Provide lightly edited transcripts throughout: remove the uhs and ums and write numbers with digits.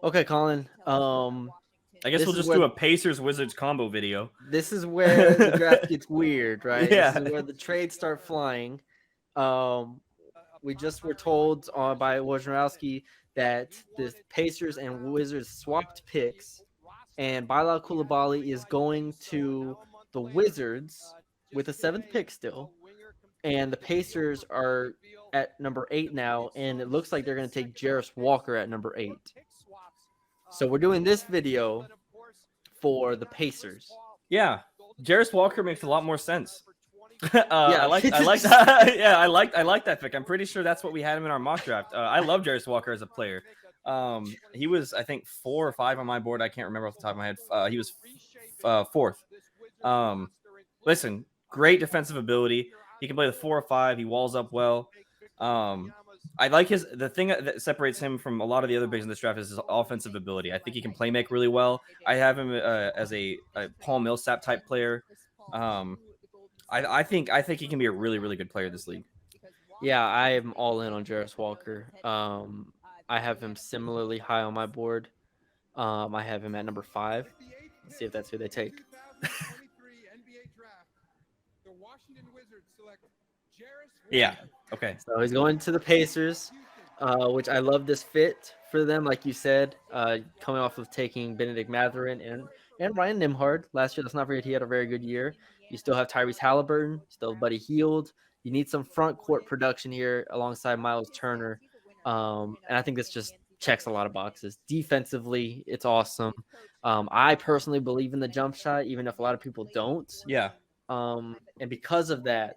Okay, Colin. I guess This we'll is just where do a Pacers Wizards combo video. this is where the draft gets weird, right? This Yeah. is where the trades start flying. Um, we just were told by Wojnarowski that the Pacers and Wizards swapped picks, and Bilal Coulibaly is going to the Wizards with a seventh pick still, and the Pacers are at number 8 now, and it looks like they're going to take Jarace Walker at number 8. So we're doing this video for the Pacers. Yeah. Jarace Walker makes a lot more sense. I Yeah, like that. Yeah, I like that pick. I'm pretty sure that's what we had him in our mock draft. I love Jarace Walker as a player. He was, I think, 4 or 5 on my board. I can't remember off the top of my head. He was fourth. Listen, great defensive ability. He can play the 4 or 5. He walls up well. I like the thing that separates him from a lot of the other bigs in this draft is his offensive ability. I think he can play make really well. I have him as a Paul Millsap type player. I think he can be a really, really good player in this league. Yeah, I am all in on Jarace Walker. I have him similarly high on my board. I have him at number 5. Let's see if that's who they take. Yeah. Okay. So he's going to the Pacers, which I love this fit for them. Like you said, coming off of taking Benedict Mathurin and Ryan Nimhard last year. Let's not forget he had a very good year. You still have Tyrese Halliburton, still Buddy Hield. You need some front court production here alongside Miles Turner. And I think this just checks a lot of boxes. Defensively, it's awesome. I personally believe in the jump shot, even if a lot of people don't. Yeah. And because of that,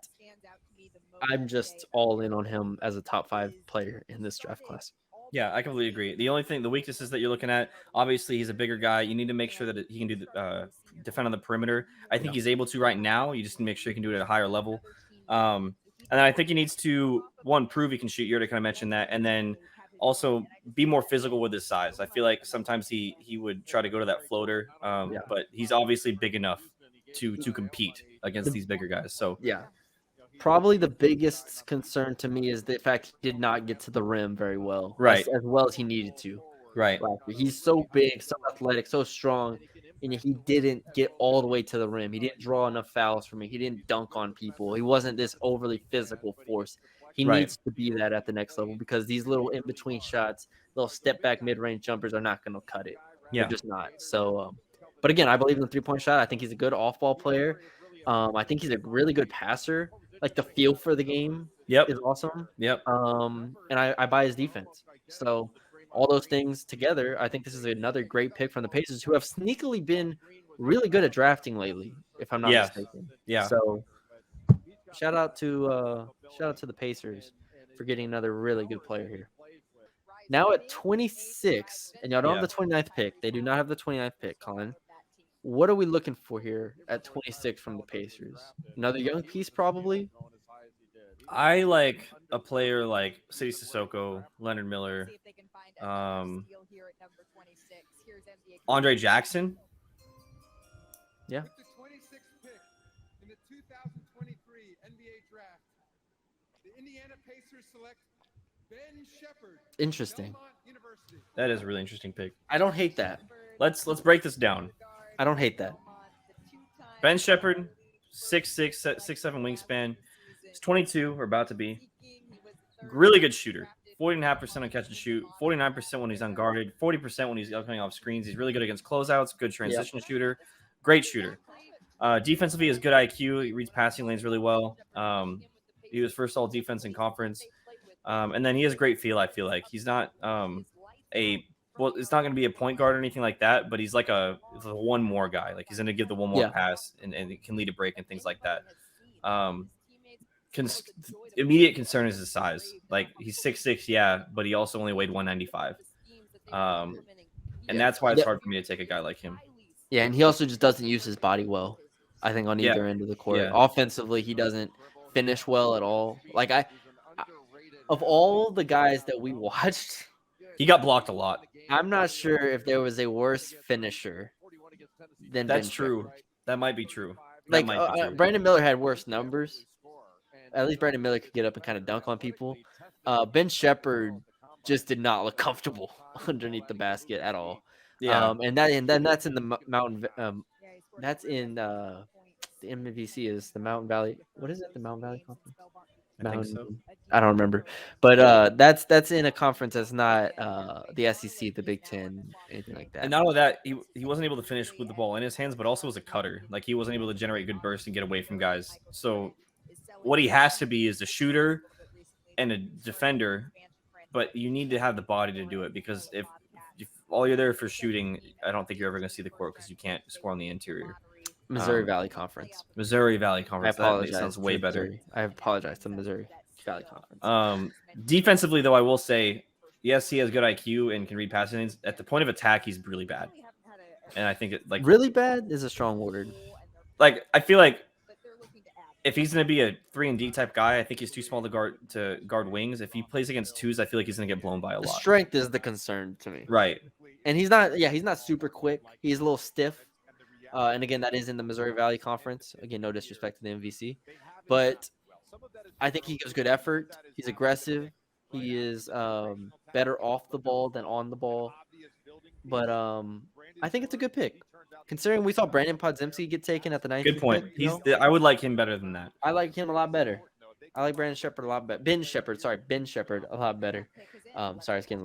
I'm just all in on him as a top 5 player in this draft class. Yeah, I completely agree. The only thing, the weaknesses that you're looking at, obviously he's a bigger guy. You need to make sure that he can do the defend on the perimeter. I think he's able to right now. You just need to make sure he can do it at a higher level. And then I think he needs to, one, prove he can shoot. You already kind of mentioned that. And then also be more physical with his size. I feel like sometimes he would try to go to that floater, but he's obviously big enough to compete against these bigger guys. So yeah. Probably the biggest concern to me is the fact he did not get to the rim very well, right, as well as he needed to. right. He's so big, so athletic, so strong, and he didn't get all the way to the rim. He didn't draw enough fouls for me. He didn't dunk on people. He wasn't this overly physical force. He needs to be that at the next level because these little in-between shots, little step-back mid-range jumpers are not going to cut it. Yeah. They're just not. So, but again, I believe in the three-point shot. I think he's a good off-ball player. I think he's a really good passer. Like the feel for the game is awesome. Yep. And I buy his defense. So all those things together, I think this is another great pick from the Pacers, who have sneakily been really good at drafting lately, if I'm not mistaken. Yeah. So shout out to the Pacers for getting another really good player here. Now at 26, and y'all don't have the 29th pick. They do not have the 29th pick, Colin. What are we looking for here at 26 from the Pacers? Another young piece, probably? I like a player like City Sissoko, Leonard Miller, Andre Jackson. Yeah. Interesting. That is a really interesting pick. I don't hate that. Let's break this down. I don't hate that. Ben Sheppard, 6'6", 6'7" wingspan. He's 22 or about to be. Really good shooter. 40.5% on catch and shoot. 49% when he's unguarded. 40% when he's coming off screens. He's really good against closeouts. Good transition shooter. Great shooter. Defensively, he has good IQ. He reads passing lanes really well. He was first all defense in conference. And then he has great feel, I feel like. He's not it's not going to be a point guard or anything like that, but he's like a one more guy. Like he's going to give the one more pass and it can lead a break and things like that. Immediate concern is his size. Like he's 6'6", but he also only weighed 195. And that's why it's hard for me to take a guy like him. Yeah, and he also just doesn't use his body well, I think, on either end of the court. Offensively, he doesn't finish well at all. Like of all the guys that we watched, he got blocked a lot. I'm not sure if there was a worse finisher than That's true. That might be true. Like Brandon Miller had worse numbers. At least Brandon Miller could get up and kind of dunk on people. Ben Sheppard just did not look comfortable underneath the basket at all. Yeah. And then that's in the mountain. That's in the MVC is the Mountain Valley. What is it? The Mountain Valley Conference. I think so. I don't remember, but that's in a conference that's not the SEC, the Big Ten, anything like that. And not only that, he wasn't able to finish with the ball in his hands, but also as a cutter. Like he wasn't able to generate good bursts and get away from guys. So what he has to be is a shooter and a defender, but you need to have the body to do it because if all you're there for shooting, I don't think you're ever going to see the court because you can't score on the interior. Missouri Valley Conference. Missouri Valley Conference. I apologize. That sounds way better. Missouri. I apologize to Missouri Valley Conference. Defensively, though, I will say, yes, he has good IQ and can read passing lanes. At the point of attack, he's really bad. And I think it like really bad is a strong word. Like I feel like if he's going to be a 3-and-D type guy, I think he's too small to guard wings. If he plays against twos, I feel like he's going to get blown by a lot. Strength is the concern to me. Right. And he's not super quick. He's a little stiff. And again, that is in the Missouri Valley Conference. Again, no disrespect to the MVC. But I think he gives good effort. He's aggressive. He is better off the ball than on the ball. But I think it's a good pick. Considering we saw Brandon Podziemski get taken at the 19th. Good point. Pick, I would like him better than that. I like him a lot better. I like Brandon Sheppard a lot better. Ben Sheppard a lot better. Sorry, it's getting